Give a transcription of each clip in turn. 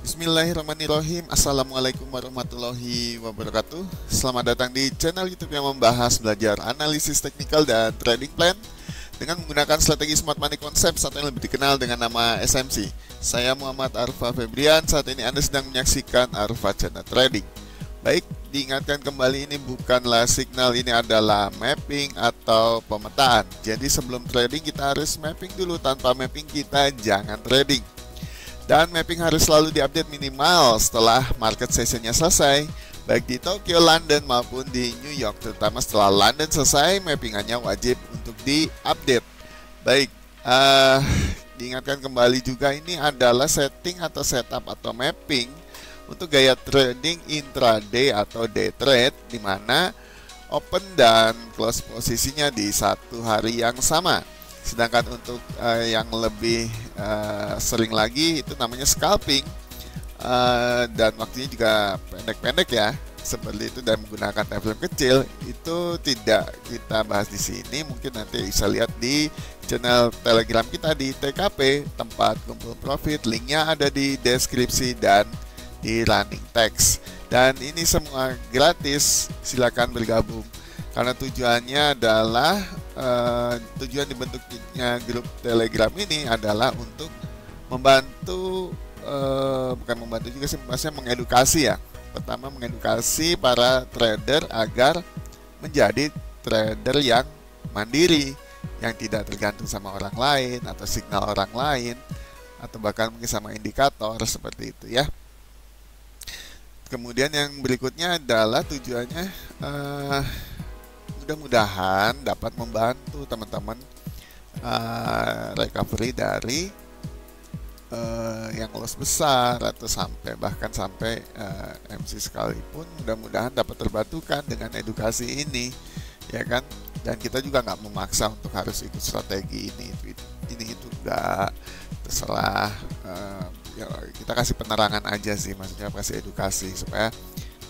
Bismillahirrahmanirrahim. Assalamualaikum warahmatullahi wabarakatuh. Selamat datang di channel YouTube yang membahas belajar analisis teknikal dan trading plan dengan menggunakan strategi Smart Money Concept atau yang lebih dikenal dengan nama SMC. Saya Muhammad Arfa Febrian. Saat ini Anda sedang menyaksikan Arfa Channel Trading. Baik, diingatkan kembali, ini bukanlah signal, ini adalah mapping atau pemetaan. Jadi sebelum trading kita harus mapping dulu. Tanpa mapping kita jangan trading. Dan mapping harus selalu diupdate minimal setelah market sessionnya selesai, baik di Tokyo, London maupun di New York. Terutama setelah London selesai, mappingannya wajib untuk diupdate. Baik, diingatkan kembali juga, ini adalah setting atau setup atau mapping untuk gaya trading intraday atau day trade, di mana open dan close posisinya di satu hari yang sama. Sedangkan untuk yang lebih sering lagi itu namanya scalping, dan waktunya juga pendek-pendek ya, seperti itu, dan menggunakan time frame kecil. Itu tidak kita bahas di sini, mungkin nanti bisa lihat di channel Telegram kita di TKP, tempat kumpul profit. Linknya ada di deskripsi dan di running text. Dan ini semua gratis, silakan bergabung. Karena tujuannya adalah tujuan dibentuknya grup Telegram ini adalah untuk membantu, bukan membantu juga sih, maksudnya mengedukasi ya. Pertama, mengedukasi para trader agar menjadi trader yang mandiri, yang tidak tergantung sama orang lain atau signal orang lain, atau bahkan mungkin sama indikator seperti itu ya. Kemudian yang berikutnya adalah tujuannya mudah-mudahan dapat membantu teman-teman recovery dari yang loss besar atau bahkan sampai MC sekalipun. Mudah-mudahan dapat terbantukan dengan edukasi ini, ya kan. Dan kita juga nggak memaksa untuk harus ikut strategi ini itu enggak, terserah. Ya, kita kasih penerangan aja sih, maksudnya kasih edukasi supaya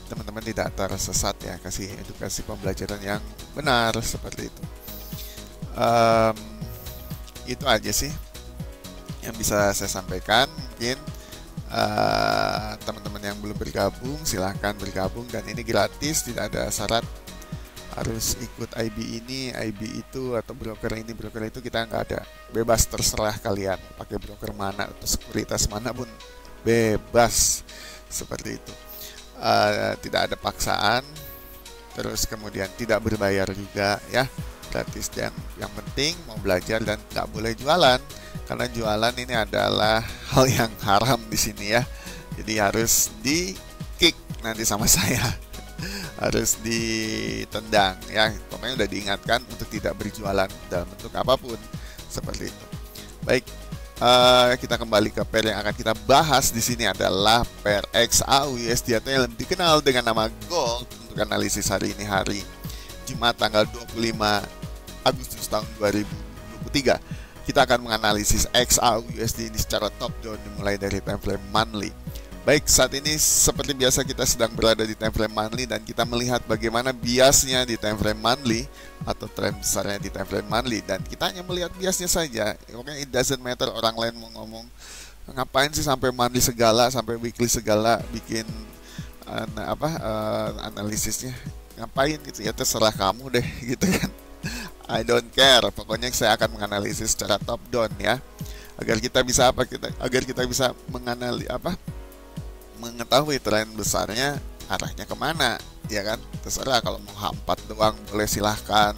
teman-teman tidak tersesat ya, kasih edukasi pembelajaran yang benar seperti itu. Itu aja sih yang bisa saya sampaikan. Mungkin teman-teman yang belum bergabung silahkan bergabung, dan ini gratis, tidak ada syarat harus ikut IB ini, IB itu, atau broker ini, broker itu. Kita nggak ada, bebas, terserah kalian pakai broker mana atau sekuritas mana pun bebas seperti itu. Tidak ada paksaan, terus kemudian tidak berbayar juga ya, gratis. Dan yang penting mau belajar dan nggak boleh jualan, karena jualan ini adalah hal yang haram di sini ya. Jadi harus di kick nanti sama saya, harus ditendang ya. Pokoknya udah diingatkan untuk tidak berjualan dalam bentuk apapun seperti itu. Baik, kita kembali ke pair yang akan kita bahas di sini adalah pair XAU-USD atau yang lebih dikenal dengan nama Gold untuk analisis hari ini, hari Jumat tanggal 25 Agustus tahun 2023. Kita akan menganalisis XAU-USD ini secara top down dimulai dari time frame monthly. Baik, saat ini seperti biasa kita sedang berada di time frame monthly, dan kita melihat bagaimana biasnya di time frame monthly atau tren besarnya di time frame monthly, dan kita hanya melihat biasnya saja. Oke, it doesn't matter orang lain mau ngomong ngapain sih sampai monthly segala, sampai weekly segala, bikin analisisnya ngapain gitu ya, terserah kamu deh gitu kan. I don't care, pokoknya saya akan menganalisis secara top down ya, agar kita bisa agar kita bisa mengetahui tren besarnya arahnya kemana, ya kan. Terserah, kalau mau hampat doang boleh, silahkan.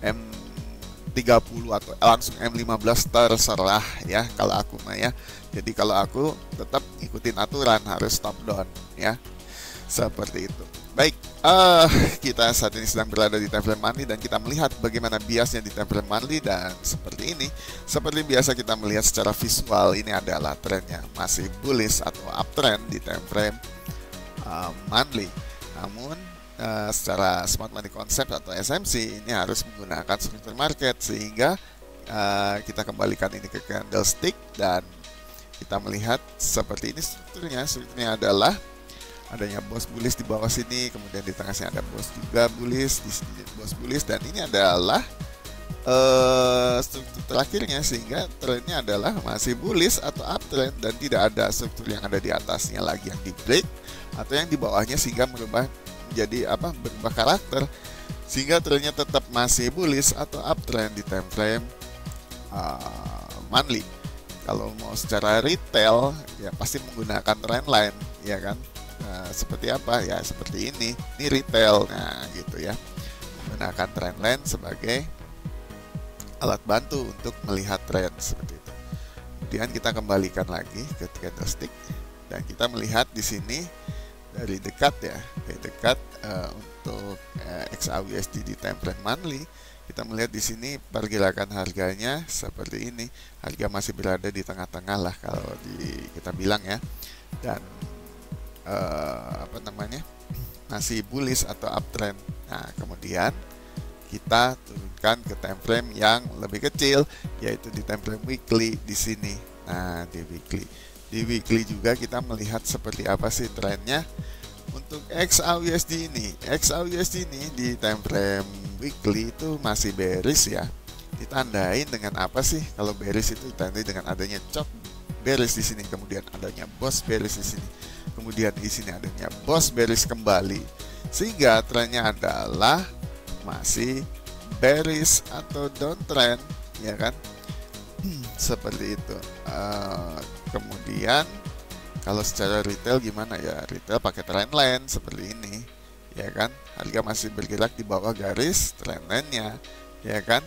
M30 atau langsung M15 terserah ya, kalau aku mah ya. Jadi kalau aku tetap ikutin aturan, harus top down ya, seperti itu. Baik, kita saat ini sedang berada di time frame monthly, dan kita melihat bagaimana biasnya di time frame monthly. Dan seperti ini, seperti biasa kita melihat secara visual, ini adalah trennya masih bullish atau uptrend di time frame monthly. Namun secara Smart Money Concept atau SMC ini harus menggunakan struktur market, sehingga kita kembalikan ini ke candlestick, dan kita melihat seperti ini strukturnya. Strukturnya adalah adanya bos bullish di bawah sini, kemudian di tengah sini ada bos juga bullish, di sini bos bullish, dan ini adalah struktur terakhirnya, sehingga trennya adalah masih bullish atau uptrend dan tidak ada struktur yang ada di atasnya lagi yang di break atau yang di bawahnya sehingga berubah karakter, sehingga trennya tetap masih bullish atau uptrend di time frame monthly. Kalau mau secara retail ya pasti menggunakan trendline, ya kan. Nah, seperti apa ya, seperti ini retail, nah gitu ya, menggunakan trendline sebagai alat bantu untuk melihat tren seperti itu. Kemudian kita kembalikan lagi ke candlestick dan kita melihat di sini dari dekat ya, dari dekat untuk XAUUSD di time frame monthly. Kita melihat di sini pergerakan harganya seperti ini. Harga masih berada di tengah-tengah lah kalau kita bilang ya. Dan masih bullish atau uptrend. Nah, kemudian kita turunkan ke time frame yang lebih kecil, yaitu di time frame weekly di sini. Nah, di weekly juga kita melihat seperti apa sih trennya untuk XAUUSD ini. XAUUSD ini di time frame weekly itu masih bearish ya. Ditandain dengan apa sih? Kalau bearish itu ditandai dengan adanya chop bearish di sini, kemudian adanya boss bearish di sini, kemudian di sini adanya boss bearish kembali, sehingga trennya adalah masih bearish atau downtrend, ya kan? Seperti itu. Kemudian kalau secara retail gimana ya? Retail pakai trendline seperti ini, ya kan? Harga masih bergerak di bawah garis trendline-nya, ya kan?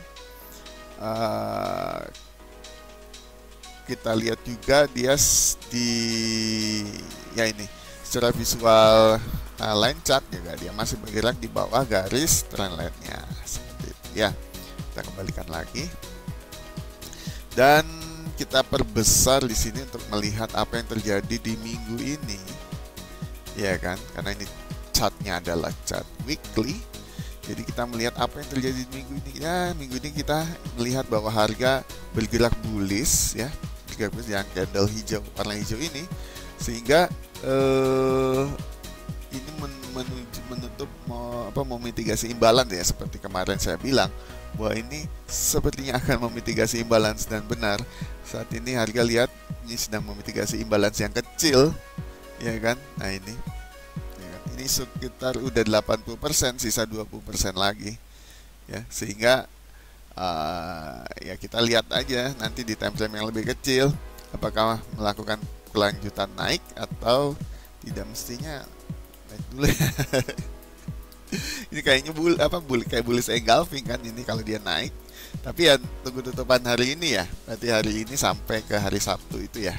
Kita lihat juga dia ini secara visual line chart juga dia masih bergerak di bawah garis trendline-nya seperti itu ya. Kita kembalikan lagi dan kita perbesar di sini untuk melihat apa yang terjadi di minggu ini, ya kan? Karena ini chartnya adalah chart weekly, jadi kita melihat apa yang terjadi di minggu ini. Ya, minggu ini kita melihat bahwa harga bergerak bullish ya, bergerak bullish yang candle hijau, warna hijau ini, sehingga ini menutup memitigasi imbalance ya, seperti kemarin saya bilang bahwa ini sepertinya akan memitigasi imbalance, dan benar saat ini harga lihat ini sedang memitigasi imbalance yang kecil, ya kan. Nah ini ya kan? Ini sekitar udah 80%, sisa 20% lagi ya, sehingga ya kita lihat aja nanti di time frame yang lebih kecil apakah melakukan kelanjutan naik atau tidak. Mestinya naik dulu ya. Ini kayaknya kayak bullish engulfing kan ini kalau dia naik. Tapi ya tunggu tutupan hari ini ya. Berarti hari ini sampai ke hari Sabtu itu ya.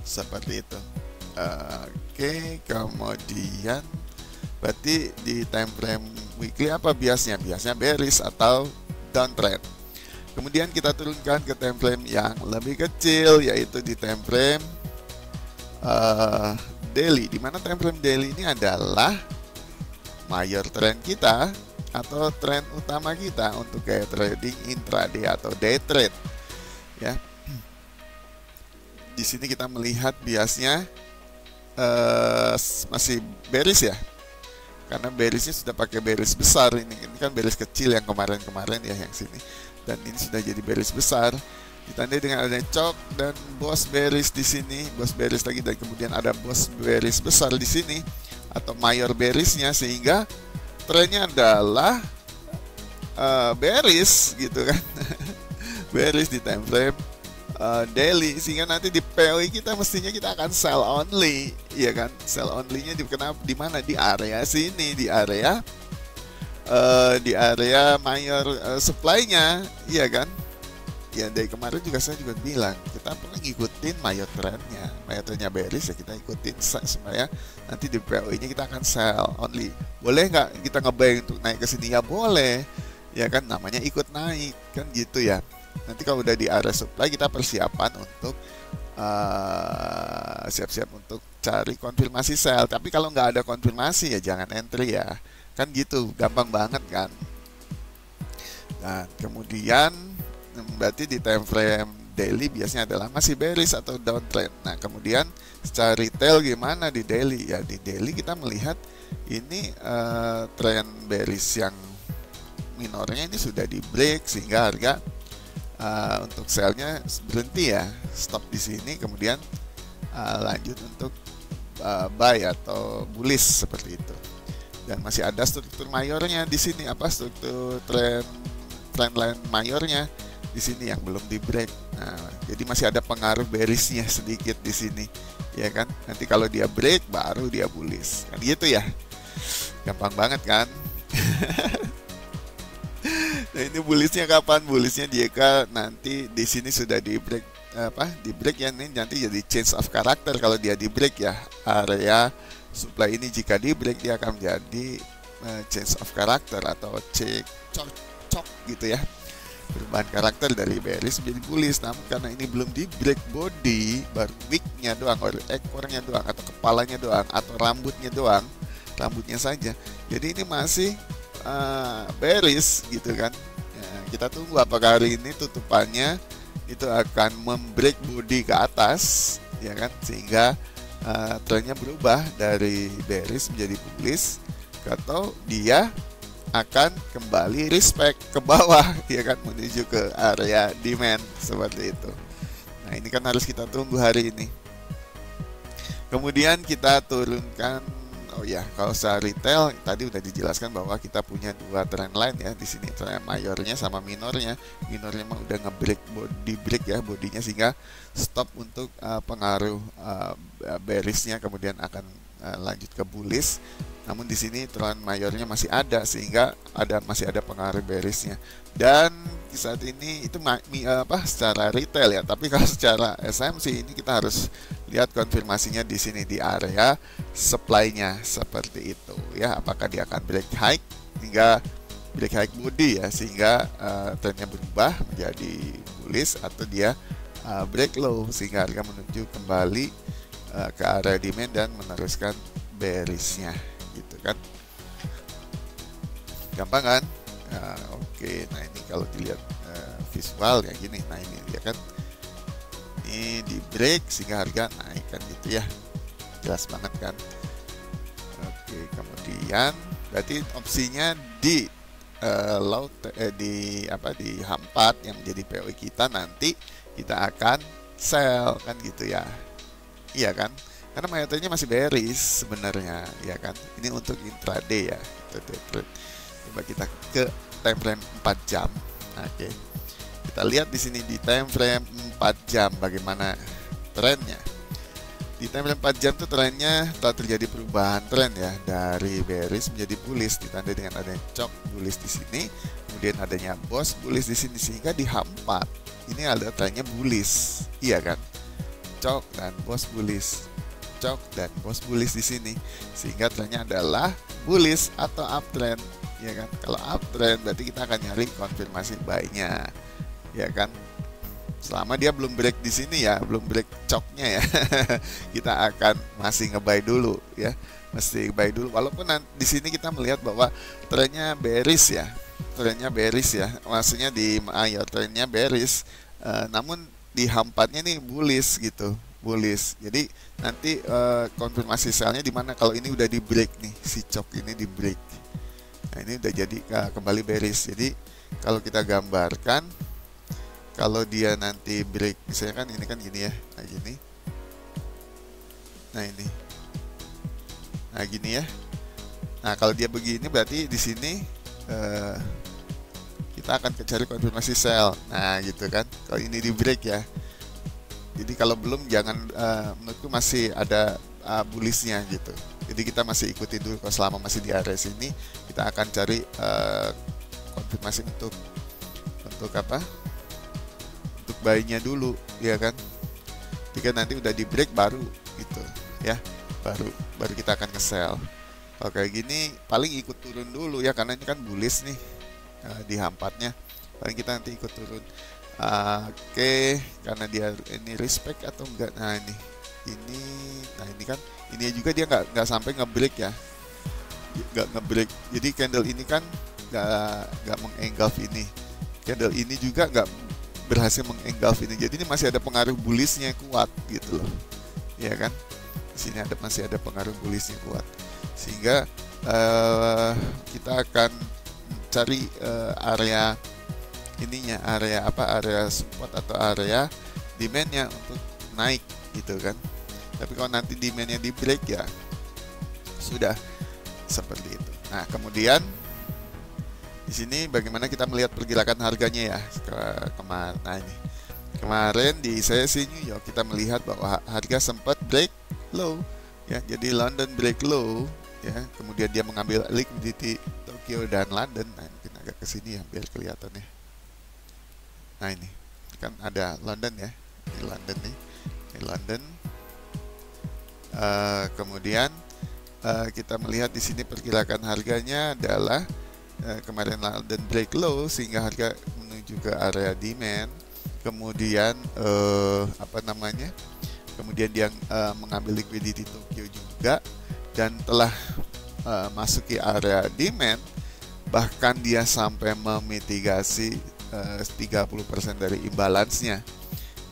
Seperti itu. Oke, kemudian berarti di time frame weekly apa biasanya? Biasanya bearish atau downtrend. Kemudian kita turunkan ke time frame yang lebih kecil, yaitu di time frame daily, di mana time frame daily ini adalah major trend kita atau tren utama kita untuk gaya trading intraday atau day trade ya. Di sini kita melihat biasnya masih bearish ya, karena bearishnya sudah pakai bearish besar. Ini kan bearish kecil yang kemarin ya, yang sini, dan ini sudah jadi bearish besar, ditandai dengan adanya chop dan boss bearish di sini, boss bearish lagi, dan kemudian ada boss bearish besar di sini atau major bearishnya, sehingga trennya adalah bearish gitu kan. Bearish di time frame daily, sehingga nanti di POI kita mestinya kita akan sell only, ya kan. Sell only-nya di mana? Di area sini, di area major supply-nya, iya kan. Ya dari kemarin juga saya juga bilang kita perlu ngikutin major trendnya bearish ya, kita ikutin supaya nanti di POI-nya kita akan sell only. Boleh nggak kita nge-buy untuk naik ke sini? Ya boleh, ya kan, namanya ikut naik kan gitu ya. Nanti kalau udah di area supply kita persiapan untuk siap-siap untuk cari konfirmasi sell. Tapi kalau nggak ada konfirmasi ya jangan entry ya, kan gitu, gampang banget kan. Nah kemudian berarti di time frame daily biasanya adalah masih bearish atau downtrend. Nah kemudian secara retail gimana di daily? Ya di daily kita melihat ini tren bearish yang minornya ini sudah di break sehingga harga untuk selnya berhenti ya, stop di sini, kemudian lanjut untuk buy atau bullish seperti itu. Dan masih ada struktur mayornya di sini, struktur trendline mayornya di sini yang belum di break. Nah, jadi masih ada pengaruh bearishnya sedikit di sini, ya kan? Nanti kalau dia break baru dia bullish, kan gitu ya? Gampang banget kan? Nah, ini bullishnya kapan? Bullishnya jika nanti di sini sudah di break di break ya, ini nanti jadi change of character kalau dia di break ya. Area supply ini jika di break dia akan menjadi change of character atau cok gitu ya. Perubahan karakter dari bearish menjadi bullish. Namun karena ini belum di break body, baru wingnya doang, ekornya doang, atau kepalanya doang, atau rambutnya doang, rambutnya saja. Jadi ini masih bearish gitu kan. Ya, kita tunggu apakah hari ini tutupannya itu akan membreak body ke atas, ya kan, sehingga trennya berubah dari bearish menjadi bullish, atau dia akan kembali respect ke bawah, ya kan, menuju ke area demand seperti itu. Nah, ini kan harus kita tunggu hari ini. Kemudian kita turunkan, oh ya, kalau secara retail tadi udah dijelaskan bahwa kita punya dua trend line ya di sini, trend mayornya sama minornya. Minornya memang udah nge-break body break ya bodinya, sehingga stop untuk pengaruh bearishnya, kemudian akan lanjut ke bullish. Namun di sini trend mayornya masih ada, sehingga masih ada pengaruh bearishnya. Dan saat ini itu secara retail ya. Tapi kalau secara SMC ini kita harus lihat konfirmasinya di sini di area supply-nya seperti itu ya. Apakah dia akan break high hingga break high body ya, sehingga trennya berubah menjadi bullish, atau dia break low sehingga harga menuju kembali ke area demand dan meneruskan bearishnya gitu kan. Gampang kan? Oke. Nah, ini kalau dilihat visual kayak gini, nah ini ya kan, ini di break sehingga harga naik kan gitu ya, jelas banget kan. Oke, kemudian berarti opsinya di di H4 yang menjadi POI kita, nanti kita akan sell kan gitu ya. Iya kan? Karena mayoritasnya masih bearish sebenarnya, ya kan. Ini untuk intraday ya. Coba kita ke time frame 4 jam. Oke. Kita lihat di sini di time frame 4 jam bagaimana trennya. Di time frame 4 jam tuh trennya telah terjadi perubahan tren ya, dari bearish menjadi bullish, ditandai dengan adanya chok bullish di sini, kemudian adanya boss bullish di sini, sehingga di H4 ini ada trennya bullish. Iya kan? Chok dan boss bullish, cok dan boss bullish di sini, sehingga trennya adalah bullish atau uptrend, ya kan. Kalau uptrend berarti kita akan nyari konfirmasi buy-nya, ya kan. Selama dia belum break di sini ya, belum break coknya ya, kita akan masih nge-buy dulu ya, mesti buy dulu. Walaupun di sini kita melihat bahwa trennya bearish ya, maksudnya di mayor trennya bearish, namun di H4-nya nih bullish gitu, bullish. Jadi nanti konfirmasi sellnya di mana kalau ini udah di break nih, si cok ini di break. Nah, ini udah jadi kembali bearish. Jadi kalau kita gambarkan, kalau dia nanti break, misalnya kan ini kan gini ya, nah gini, nah ini, nah gini ya. Nah, kalau dia begini berarti di sini kita akan cari konfirmasi sell. Nah, gitu kan. Kalau ini di break ya. Jadi kalau belum jangan, menurutku masih ada bullishnya gitu. Jadi kita masih ikuti dulu. Kalau selama masih di area sini, kita akan cari konfirmasi untuk apa? Untuk buy-nya dulu, ya kan. Jika nanti udah di break baru gitu, ya. Baru kita akan nge-sell. Kalau kayak gini paling ikut turun dulu ya, karena ini kan bullish nih. Di H4-nya paling kita nanti ikut turun. Oke, karena dia ini respect atau enggak. Nah, ini kan ini juga dia nggak sampai nge-break ya, nggak nge-break. Jadi candle ini kan nggak mengengulf ini, candle ini juga nggak berhasil mengengulf ini. Jadi ini masih ada pengaruh bullishnya kuat gitu loh, ya kan. Di sini masih ada pengaruh bullishnya kuat, sehingga kita akan cari area ininya, area support atau area demandnya untuk naik gitu kan. Tapi kalau nanti demandnya di break ya sudah seperti itu. Nah, kemudian di sini bagaimana kita melihat pergerakan harganya ya kemarin. Nah, ini kemarin di sesi New York kita melihat bahwa harga sempat break low ya. Jadi London break low ya, kemudian dia mengambil liquidity Tokyo dan London. Nah, mungkin agak ke sini ya biar kelihatan ya. Nah, ini kan ada London ya, di London nih, di London. Kemudian kita melihat di sini pergerakan harganya adalah kemarin London break low sehingga harga menuju ke area demand. Kemudian kemudian dia mengambil liquidity Tokyo juga dan telah masuki area demand, bahkan dia sampai memitigasi 30% dari imbalance-nya,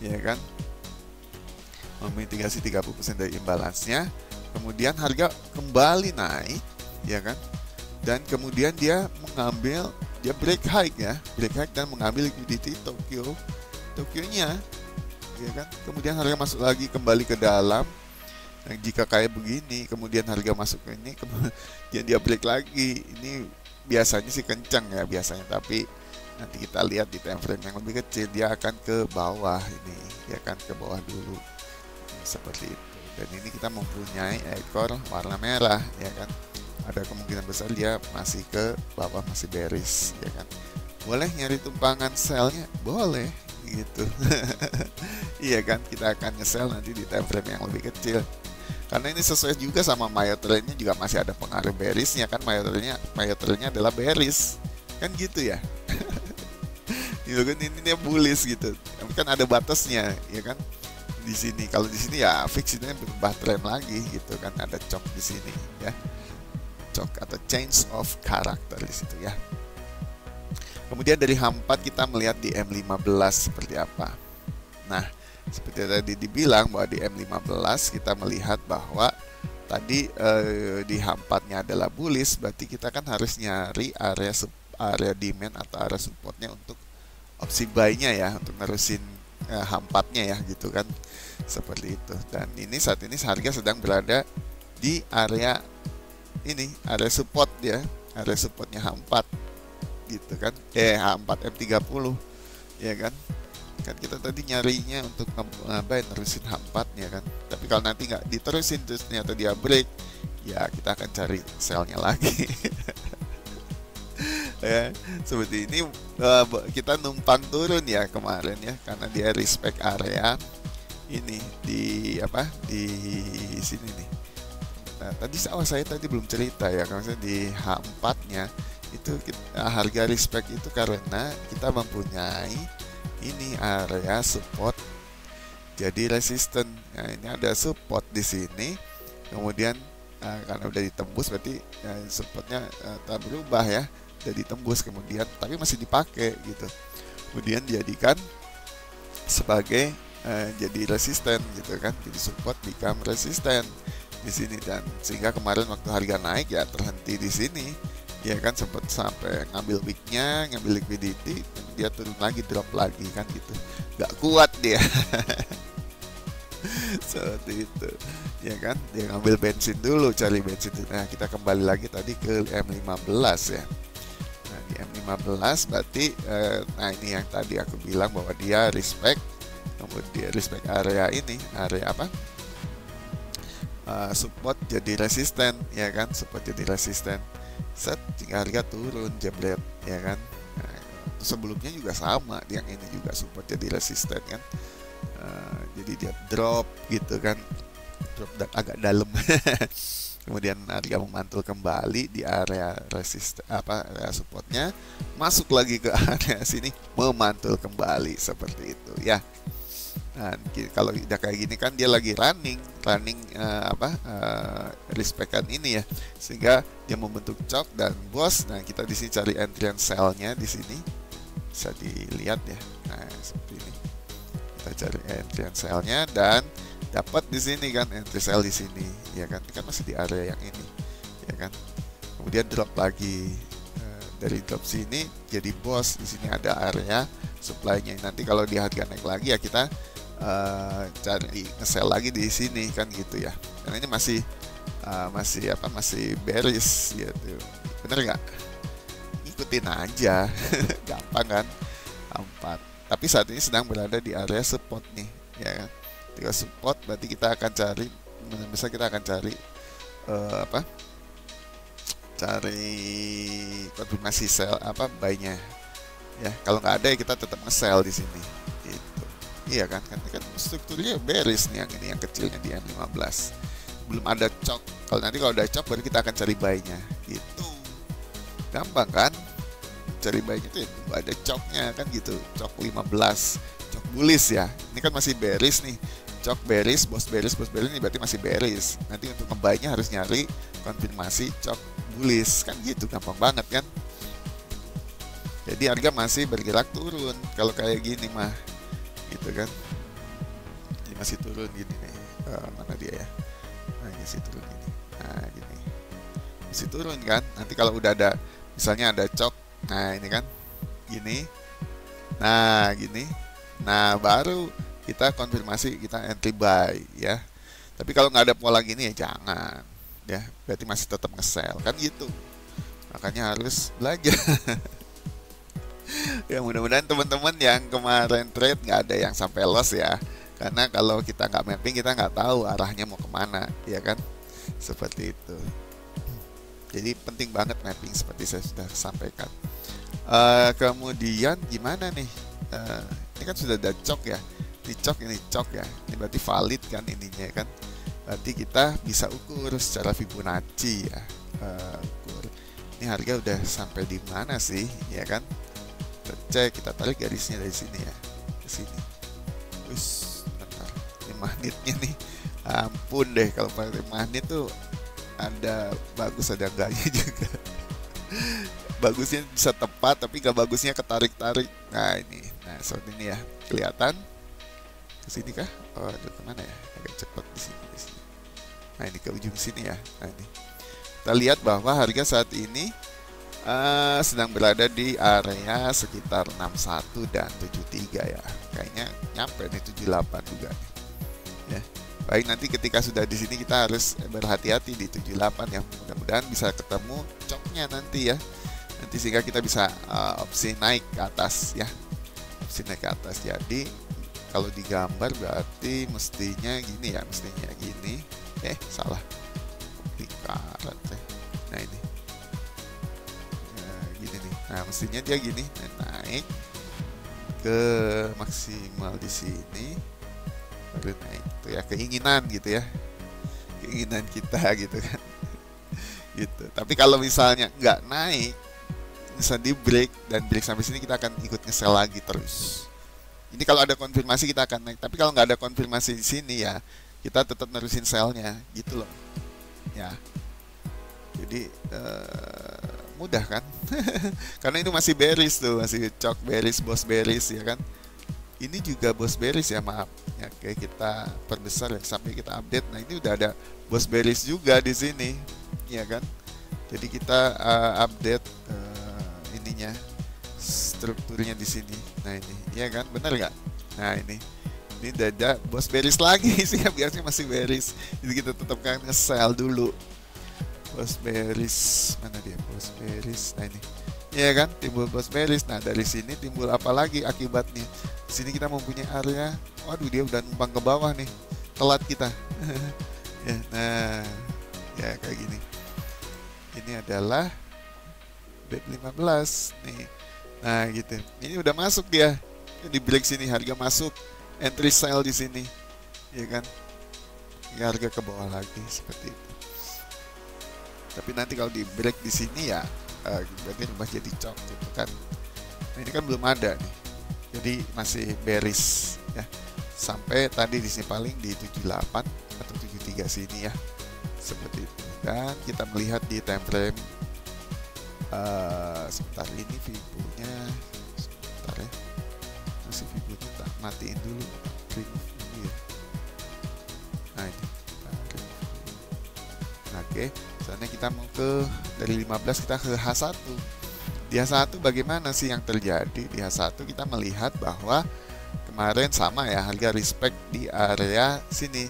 ya kan? Memitigasi 30% dari imbalance-nya. Kemudian harga kembali naik, ya kan? Dan kemudian dia break high ya, break high dan mengambil liquidity Tokyo-nya, ya kan? Kemudian harga masuk lagi kembali ke dalam. Nah, jika kayak begini, kemudian harga masuk ke ini, kemudian dia break lagi. Ini biasanya sih kencang ya biasanya, tapi nanti kita lihat di time frame yang lebih kecil dia akan ke bawah ini, ya kan, ke bawah dulu seperti itu. Dan ini kita mempunyai ekor warna merah, ya kan. Ada kemungkinan besar dia masih ke bawah, masih bearish, ya kan. Boleh nyari tumpangan sell-nya, boleh gitu. Iya kan, kita akan nge-sell nanti di time frame yang lebih kecil. Karena ini sesuai juga sama Mayo Trail-nya, juga masih ada pengaruh bearish-nya kan. Mayo Trail-nya adalah bearish. Kan gitu ya. Gitu kan, ini dia bullish gitu. Tapi kan ada batasnya, ya kan. Di sini kalau di sini ya fix ini berubah tren lagi gitu kan, ada chok di sini ya, chok atau change of character di situ ya. Kemudian dari H4 kita melihat di M15 seperti apa. Nah, seperti tadi dibilang bahwa di M15 kita melihat bahwa tadi di H4-nya adalah bullish, berarti kita kan harus nyari area demand atau area supportnya untuk opsi buy-nya ya, untuk nerusin H4-nya ya gitu kan, seperti itu. Dan ini saat ini harga sedang berada di area ini, area support ya, area supportnya H4 gitu kan, H4 M30 ya kan. Kan kita tadi nyarinya untuk nerusin H4-nya kan. Tapi kalau nanti nggak diterusin terus ternyata dia break, ya kita akan cari sell-nya lagi. Ya, seperti ini kita numpang turun ya kemarin ya, karena dia respect area ini di sini nih. Nah, tadi saya tadi belum cerita ya, kalau di H4-nya itu harga respect itu karena kita mempunyai ini area support jadi resisten. Nah, ini ada support di sini, kemudian karena udah ditembus berarti supportnya tak berubah ya, udah ditembus kemudian tapi masih dipakai gitu, kemudian dijadikan sebagai jadi resisten gitu kan, jadi support become resisten di sini. Dan sehingga kemarin waktu harga naik ya terhenti di sini ya kan, sempat sampai ngambil wicknya, ngambil liquidity, dia turun lagi, drop lagi kan gitu, nggak kuat dia. Seperti itu ya kan, dia ngambil bensin dulu, cari bensin dulu. Nah, kita kembali lagi tadi ke M15 ya. Nah, di M15 berarti nah ini yang tadi aku bilang bahwa dia respect, kemudian respect area ini, area apa, support jadi resisten ya kan, support jadi resisten, set jika harga turun jebret ya kan. Nah, sebelumnya juga sama, yang ini juga support jadi resisten kan. Jadi dia drop gitu kan, drop agak dalam. Kemudian harga memantul kembali di area resisten area supportnya, masuk lagi ke area sini, memantul kembali seperti itu ya. Nah, kalau udah kayak gini kan dia lagi running respect-an ini ya, sehingga dia membentuk chok dan bos. Nah, kita di sini cari entry and sell-nya di sini bisa dilihat ya. Nah, seperti ini. Kita cari entry and sell-nya dan dapat di sini kan, entry sell di sini ya kan. Ini kan masih di area yang ini ya kan. Kemudian drop lagi dari top sini jadi bos. Di sini ada area supply-nya. Nanti kalau di harga naik lagi ya kita cari nge-sell lagi di sini kan gitu ya. Karena ini masih bearish gitu. Bener nggak? Ikutin aja, gampang kan? Gampang. Tapi saat ini sedang berada di area support nih, ya kan? Ketika support berarti kita akan cari, bisa kita akan cari cari konfirmasi sell buy-nya ya. Kalau nggak ada ya kita tetap nge-sell di sini gitu. Iya kan strukturnya bearish nih, yang kecilnya di M15 belum ada chok. Kalau ada chok baru kita akan cari buy-nya gitu. Gampang kan cari buy-nya itu ya, ada choknya kan gitu. Chok 15, chok bullish ya. Ini kan masih bearish nih. Chok bearish, bos bearish ini berarti masih bearish. Nanti untuk nge-buy-nya harus nyari konfirmasi chok bullish kan gitu, gampang banget kan. Jadi harga masih bergerak turun kalau kayak gini mah gitu kan. Ini masih turun gini nih. Mana dia ya? Nah, ini masih turun gini. Nah, gini. Masih turun kan. Nanti kalau udah ada misalnya ada chok, nah ini kan gini. Nah, gini. Nah, baru kita konfirmasi, kita entry buy ya. Tapi kalau nggak ada pola gini ya jangan ya, berarti masih tetap nge-sell kan gitu. Makanya harus belajar. Ya mudah-mudahan teman-teman yang kemarin trade nggak ada yang sampai loss ya. Karena kalau kita nggak mapping kita nggak tahu arahnya mau kemana ya kan, seperti itu. Jadi penting banget mapping seperti saya sudah sampaikan. Kemudian gimana nih? Ini kan sudah ada chok ya. Ini chok ya. Ini berarti valid kan ininya kan. Berarti kita bisa ukur secara Fibonacci ya. Ukur. Ini harga udah sampai di mana sih ya kan? Kita cek, kita tarik garisnya dari sini ya. Ke sini. Terus bentar. Ini magnetnya nih. Ampun deh kalau pakai magnet tuh ada bagus ada enggaknya juga. Bagusnya bisa tepat tapi gak bagusnya ketarik-tarik. Nah ini, nah seperti ini ya, kelihatan ke sini kah? Oh, aduh kemana ya? Agak cepat di sini. Nah ini ke ujung sini ya. Nah ini kita lihat bahwa harga saat ini sedang berada di area sekitar 61 dan 73 ya. Kayaknya nyampe nih 78 juga nih. Ya. Baik, nanti ketika sudah di sini kita harus berhati-hati di 78 ya. Mudah-mudahan bisa ketemu coknya nanti ya. Nanti sehingga kita bisa opsi naik ke atas ya. Opsi naik ke atas. Jadi kalau digambar berarti mestinya gini ya, mestinya gini. Salah. Lingkaran. Nah ini. Gini nih. Nah, mestinya dia gini, naik ke maksimal di sini. Baru naik itu ya, keinginan gitu ya. Keinginan kita gitu kan. Gitu. Tapi kalau misalnya nggak naik, bisa di break dan break sampai sini kita akan ikut nge-sell lagi terus. Ini kalau ada konfirmasi kita akan naik, tapi kalau nggak ada konfirmasi di sini ya kita tetap nerusin sell-nya gitu loh. Ya. Jadi mudah kan? Karena itu masih bearish tuh, masih chok bearish, bos bearish ya kan. Ini juga bos bearish ya, maaf. Ya kayak kita perbesar ya sampai kita update. Nah, ini udah ada bos bearish juga di sini. Ya kan? Jadi kita update ininya, strukturnya di sini. Nah, ini, ya kan? Benar nggak? Nah, ini udah ada bos bearish lagi sih, biasanya masih bearish. Jadi kita tetap kan nge-sell dulu. Bos bearish, mana dia bos bearish? Nah ini, ya kan, timbul bos bearish. Nah dari sini timbul apa lagi akibatnya? Di sini kita mempunyai area, waduh dia udah numpang ke bawah nih, telat kita. Ya, nah, ya kayak gini. Ini adalah BEP15 nih. Nah gitu, ini udah masuk dia. Di break sini harga masuk, entry sell di sini, ya kan? Ya, harga ke bawah lagi seperti itu. Tapi nanti kalau di break di sini ya berarti rumah jadi chok gitu kan. Nah, ini kan belum ada nih. Jadi masih bearish ya. Sampai tadi di sini paling di 78 atau 73 sini ya. Seperti itu. Dan kita melihat di time frame sebentar, ini Fibo-nya sebentar ya. Masih Fibo-nya tak matiin dulu. Remove dulu ya. Nah ini. Oke, misalnya kita mau ke dari 15 kita ke H1. Di Di H1 bagaimana sih yang terjadi? Di H1 kita melihat bahwa kemarin sama ya, harga respect di area sini,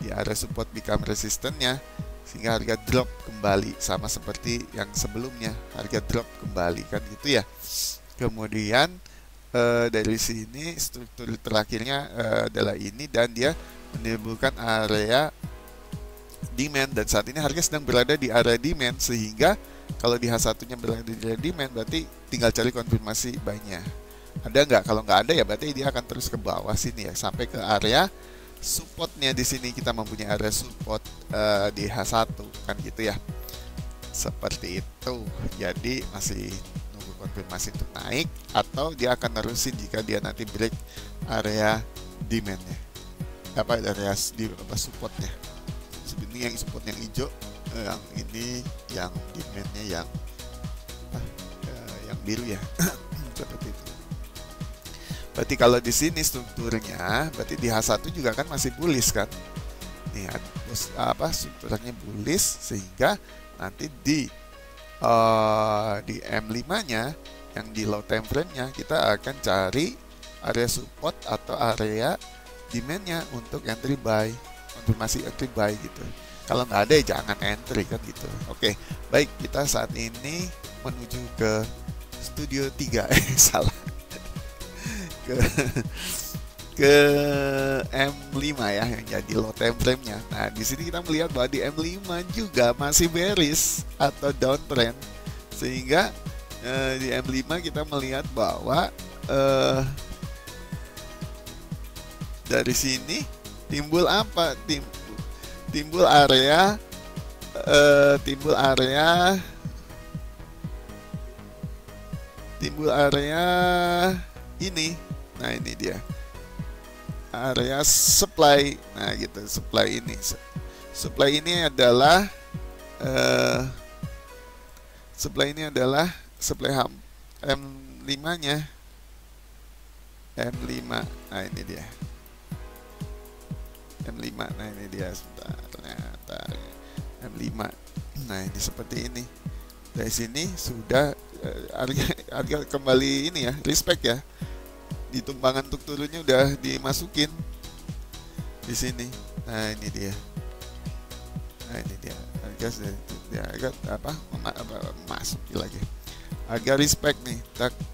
di area support become resistance-nya, sehingga harga drop kembali sama seperti yang sebelumnya, harga drop kembali kan gitu ya. Kemudian dari sini struktur terakhirnya adalah ini, dan dia menimbulkan area demand, dan saat ini harga sedang berada di area demand, sehingga kalau di H1 nya berada di area demand berarti tinggal cari konfirmasi buy-nya. Ada nggak? Kalau nggak ada ya berarti dia akan terus ke bawah sini ya, sampai ke area supportnya. Di sini kita mempunyai area support di H1 kan gitu ya, seperti itu. Jadi masih nunggu konfirmasi untuk naik, atau dia akan nerusin jika dia nanti break area demandnya, area di supportnya. Sebenarnya yang support yang hijau, yang ini yang demandnya yang biru ya. Seperti itu. Berarti kalau di sini strukturnya, berarti di H1 juga kan masih bullish kan? Nih strukturnya bullish, sehingga nanti di M5-nya yang di low time frame-nya kita akan cari area support atau area demand-nya untuk entry buy, konfirmasi entry buy gitu. Kalau nggak ada ya jangan entry kan gitu. Oke, baik, kita saat ini menuju ke studio 3 salah. ke M5 ya, yang jadi low time frame-nya. Nah, di sini kita melihat bahwa di M5 juga masih bearish atau downtrend, sehingga di M5 kita melihat bahwa dari sini timbul apa? Timbul area ini. Nah, ini dia area supply. Nah gitu, supply ini adalah supply M5-nya. M5. Nah, ini dia M5. Nah, ini dia, sebentar, ternyata M5. Nah, ini seperti ini. Dari sini sudah harga kembali ini ya, respect ya. Di tumpangan untuk turunnya udah dimasukin di sini. Nah, ini dia. Harga masuk lagi. Harga respect nih,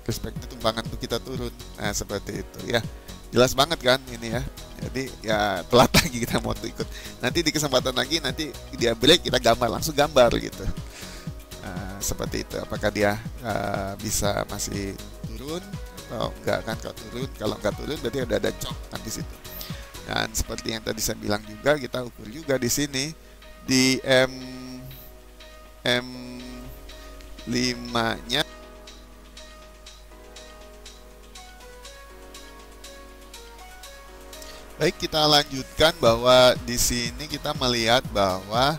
respect itu tumpangan untuk kita turun. Nah, seperti itu ya. Jelas banget kan ini ya. Jadi ya telat lagi kita mau ikut. Nanti di kesempatan lagi, nanti dia break kita langsung gambar gitu. Seperti itu. Apakah dia bisa masih turun atau enggak kan? Kalau enggak turun berarti ada cok kan di situ. Dan seperti yang tadi saya bilang juga, kita ukur juga di sini di M5-nya. Baik, kita lanjutkan bahwa di sini kita melihat bahwa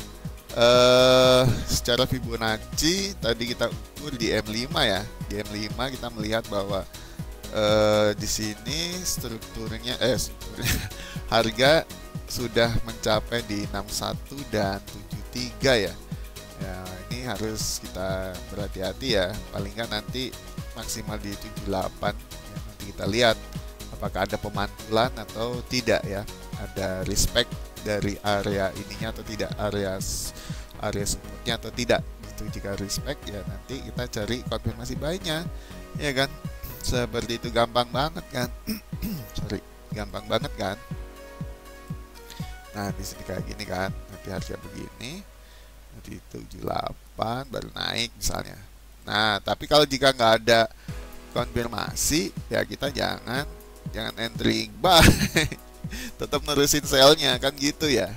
secara Fibonacci tadi kita ukur di M5 ya. Di M5 kita melihat bahwa di sini strukturnya harga sudah mencapai di 61 dan 73 ya. Ya, ini harus kita berhati-hati ya. Paling nggak nanti maksimal di 78 ya. Nanti kita lihat apakah ada pemantulan atau tidak ya. Ada respect dari area ininya atau tidak, area supportnya atau tidak gitu. Jika respect ya nanti kita cari konfirmasi buy-nya ya kan, seperti itu. Gampang banget kan. Gampang banget kan. Nah, di sini kayak gini kan, nanti harga begini, nanti 78 baru naik misalnya. Nah, tapi kalau jika nggak ada konfirmasi ya kita jangan entry buy. Tetap nerusin sell-nya kan gitu ya.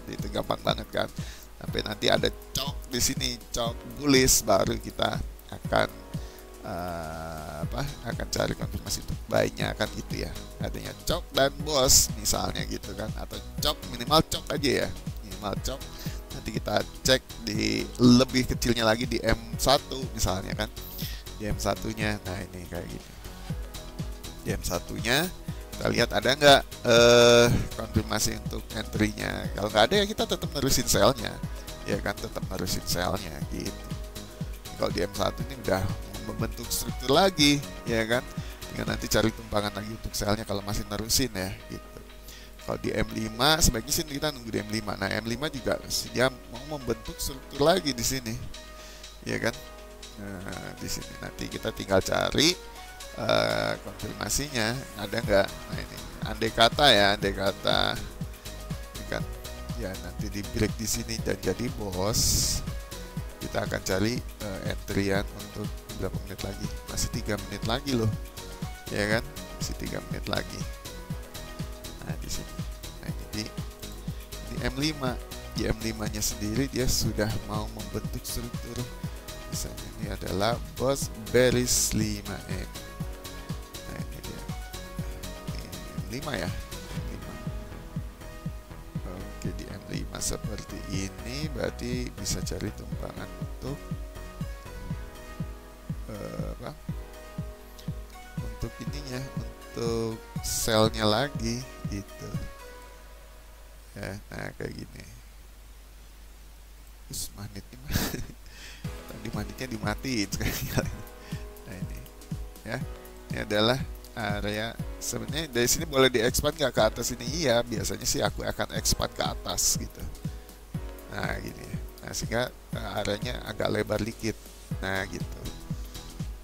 Itu gampang banget kan. Sampai nanti ada cok di sini, cok bullish, baru kita akan akan cari konfirmasi untuk buy-nya kan gitu ya. Adanya cok dan bos misalnya gitu kan, atau cok, minimal cok aja ya. Minimal cok. Nanti kita cek di lebih kecilnya lagi di M1 misalnya kan. Di M1-nya. Nah, ini kayak gini. Di M1-nya kita lihat ada nggak konfirmasi untuk entry-nya. Kalau nggak ada ya kita tetap nerusin sell-nya ya kan, tetap nerusin sell-nya gitu. kalau di M1 ini udah membentuk struktur lagi, ya kan. Tinggal nanti cari tumpangan lagi untuk selnya kalau masih nerusin ya gitu. Kalau di M5 sebaiknya sih kita nunggu di M5. Nah, M5 juga dia mau membentuk struktur lagi di sini, ya kan. Nah, di sini nanti kita tinggal cari konfirmasinya ada nggak. Nah, ini andai kata ya, andai kata ini kan ya nanti di break di sini dan jadi bos, kita akan cari entryan untuk berapa menit lagi. Masih 3 menit lagi loh, ya kan, masih 3 menit lagi. Nah, di sini. Nah, ini di M5. Di M5 nya sendiri dia sudah mau membentuk struktur. Misalnya ini adalah bos bearish 5M. Nah, ini dia. Ini M5 ya. M5. Oke, di M5 seperti ini berarti bisa cari tumpangan untuk apa? Untuk ininya, untuk selnya lagi gitu ya. Nah, kayak gini. Terus magnetnya tadi magnetnya dimatiin sekali. Nah, ini ya, ini adalah area. Sebenarnya dari sini boleh diekspand nggak ke atas ini? Iya, biasanya sih aku akan expand ke atas gitu. Nah, gini. Nah, sehingga areanya agak lebar dikit. Nah, gitu.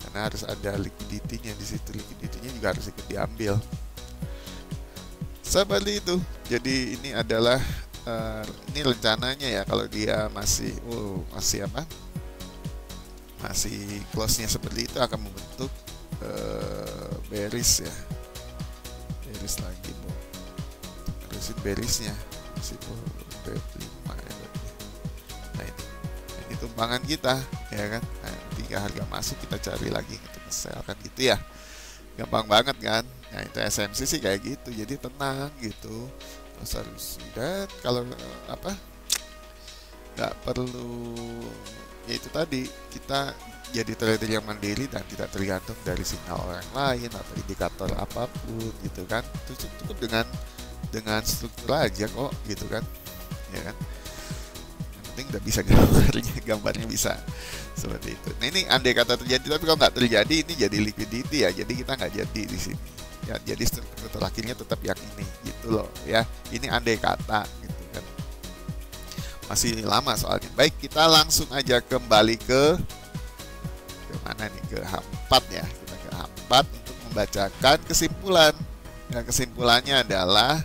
Karena harus ada liquidity-nya di situ. Liquidity-nya juga harus ikut diambil. Seperti itu. Jadi ini adalah ini rencananya ya, kalau dia masih apa? Masih close-nya seperti itu akan membentuk bearish ya. Bearish lagi, Bu. Terusin bearishnya masih B5 ya. Nah, ini tumpangan kita ya kan. Nah, ketika harga masuk kita cari lagi untuk sell kan gitu ya. Gampang banget kan. Nah, itu SMC sih kayak gitu. Jadi tenang gitu. Harus dan kalau apa, nggak perlu ya itu tadi, kita jadi trader yang mandiri dan tidak tergantung dari sinyal orang lain atau indikator apapun gitu kan. Cukup dengan struktur aja kok gitu kan, ya kan. Yang penting udah bisa gambarnya bisa seperti itu. Nah, ini andai kata terjadi, tapi kalau nggak terjadi ini jadi liquidity ya, jadi kita nggak jadi di sini ya, jadi struktur terakhirnya tetap yang ini gitu loh ya. Ini andai kata gitu kan, masih lama soalnya. Baik, kita langsung aja kembali ke mana nih, ke H4 ya. Kita ke H4 untuk membacakan kesimpulan. Nah, kesimpulannya adalah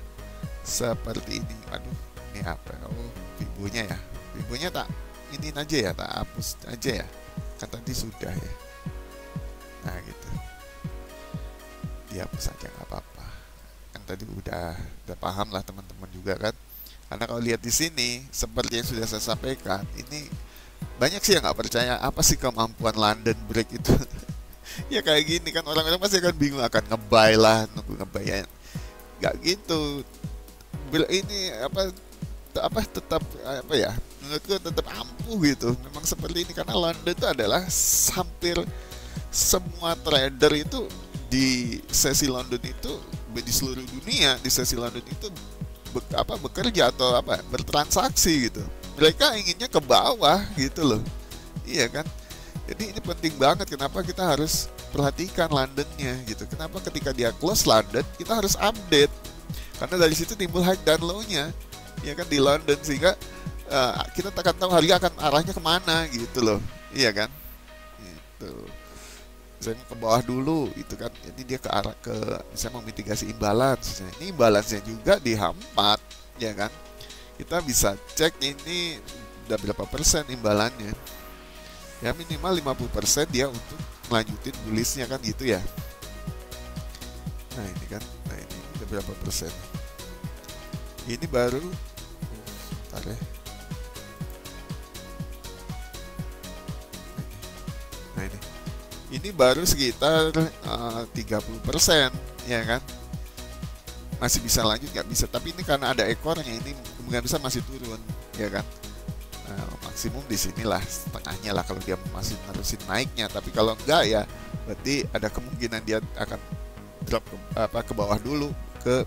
seperti ini. Waduh, ini apa? Oh, Fibonya ya. Fibonya tak ini aja ya, tak hapus aja ya. Kan tadi sudah ya. Nah, gitu. Dihapus saja nggak apa-apa. Kan tadi udah paham lah teman-teman juga kan. Karena kalau lihat di sini seperti yang sudah saya sampaikan, ini banyak sih yang nggak percaya apa sih kemampuan London break itu. Ya kayak gini kan, orang-orang pasti akan bingung, akan nge-buy lah, nunggu nge-buy ya. Nggak gitu. Ini tetap apa ya, menurutku tetap ampuh gitu. Memang seperti ini karena London itu adalah hampir semua trader itu di sesi London itu, di seluruh dunia di sesi London itu bekerja atau bertransaksi gitu. Mereka inginnya ke bawah gitu loh, iya kan. Jadi ini penting banget, kenapa kita harus perhatikan Londonnya gitu. Kenapa ketika dia close London kita harus update, karena dari situ timbul high dan low-nya ya kan di London, sehingga kita akan tahu harga akan arahnya kemana gitu loh, iya kan. Gitu. Saya ke bawah dulu itu kan, jadi dia ke arah bisa memitigasi imbalance. Ini imbalance-nya juga di H4 ya kan. Kita bisa cek ini udah berapa persen imbalannya ya, minimal 50% dia untuk melanjutin bullish-nya kan gitu ya. Nah, ini kan, nah ini udah berapa persen, ini baru bentar ya. Nah, ini baru sekitar 30% ya kan. Masih bisa lanjut nggak bisa, tapi ini karena ada ekornya, ini kemungkinan besar masih turun ya kan. Maksimum di sinilah setengahnya lah kalau dia masih nerusin naiknya. Tapi kalau enggak ya berarti ada kemungkinan dia akan drop ke bawah dulu,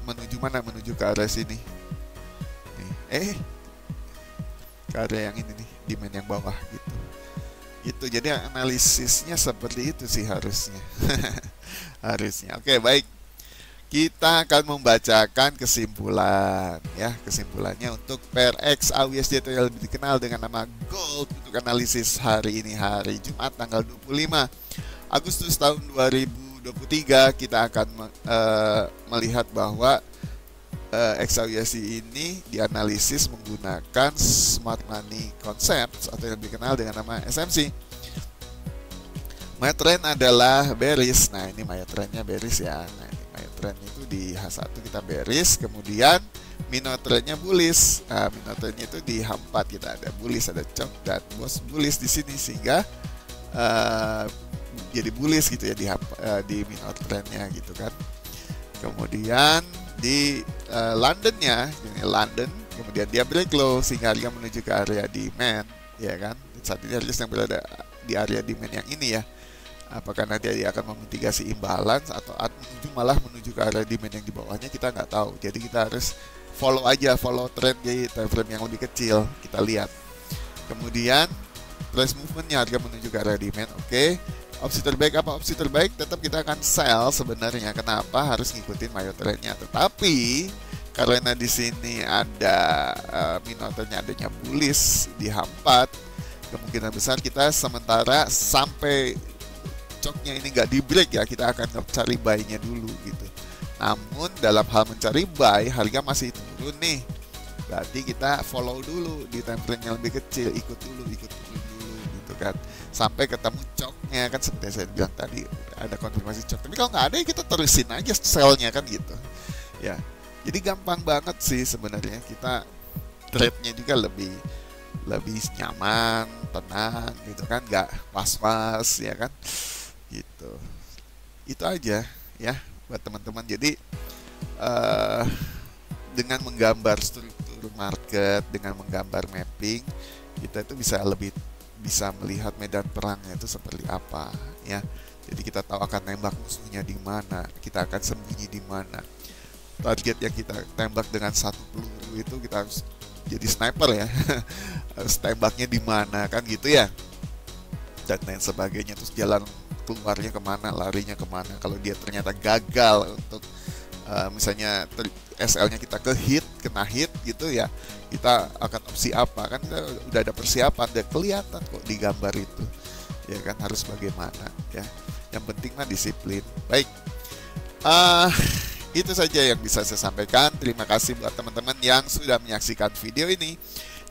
menuju mana, menuju ke arah sini nih. Ke area yang ini nih, demand yang bawah gitu Itu jadi analisisnya seperti itu sih harusnya. Harusnya. Oke, baik. Kita akan membacakan kesimpulan ya. Kesimpulannya untuk pair XAUSD atau yang lebih dikenal dengan nama Gold untuk analisis hari ini, hari Jumat tanggal 25 Agustus tahun 2023. Kita akan melihat bahwa XAUSD ini dianalisis menggunakan Smart Money Concepts atau yang lebih dikenal dengan nama SMC. My trend adalah bearish. Nah, ini my trendnya bearish ya. Nah, ini my trend itu di H1 kita bearish, kemudian minor trendnya bullish. Nah, minor trendnya itu di H4 kita ada bullish, ada chop dan bos bullish di sini sehingga jadi bullish gitu ya di minor trendnya gitu kan. Kemudian di Londonnya, ini London, kemudian dia break low sehingga harga menuju ke area demand, ya kan. Saat ini harga yang berada di area demand yang ini ya. Apakah nanti dia akan memitigasi imbalance atau malah menuju ke area demand yang di bawahnya, kita nggak tahu. Jadi kita harus follow trend di time frame yang lebih kecil, kita lihat. Kemudian price movementnya, harga menuju ke area demand, oke. Opsi terbaik apa? Opsi terbaik tetap kita akan sell sebenarnya. Kenapa? Harus ngikutin major trendnya. Tetapi karena di sini ada minor trendnya adanya bullish di H4, kemungkinan besar kita sementara sampai coknya ini nggak di break ya, kita akan cari buy-nya dulu gitu. Namun dalam hal mencari buy, harga masih turun nih, berarti kita follow dulu di time frame yang lebih kecil, ikut dulu gitu kan, sampai ketemu coknya kan, seperti saya bilang tadi ada konfirmasi cok. Tapi kalau nggak ada ya kita terusin aja sell-nya kan gitu ya. Jadi gampang banget sih sebenarnya, kita trade-nya juga lebih nyaman, tenang gitu kan, nggak was-was ya kan gitu. Itu aja ya buat teman-teman. Jadi dengan menggambar struktur market, dengan menggambar mapping, kita itu bisa melihat medan perangnya itu seperti apa ya. Jadi kita tahu akan nembak musuhnya di mana, kita akan sembunyi di mana. Target yang kita tembak dengan satu peluru itu kita harus jadi sniper ya. Harus tembaknya di mana kan gitu ya, dan lain sebagainya. Terus jalan keluarnya kemana, larinya kemana. Kalau dia ternyata gagal untuk misalnya SL-nya kita kena hit gitu ya, kita akan opsi apa kan, kita udah ada persiapan, udah kelihatan kok di gambar itu ya kan, harus bagaimana ya. Yang penting mah disiplin. Baik, itu saja yang bisa saya sampaikan. Terima kasih buat teman-teman yang sudah menyaksikan video ini.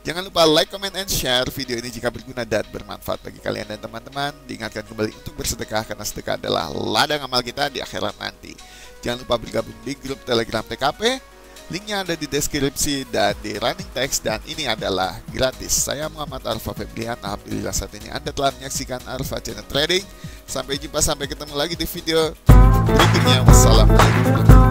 Jangan lupa like, comment, and share video ini jika berguna dan bermanfaat bagi kalian dan teman-teman. Diingatkan kembali untuk bersedekah, karena sedekah adalah ladang amal kita di akhirat nanti. Jangan lupa bergabung di grup Telegram TKP. Linknya ada di deskripsi dan di running text, dan ini adalah gratis. Saya Muhammad Arfa Febrian. Alhamdulillah saat ini Anda telah menyaksikan Arfa Channel Trading. Sampai jumpa, sampai ketemu lagi di video berikutnya. Wassalamualaikum warahmatullahi wabarakatuh.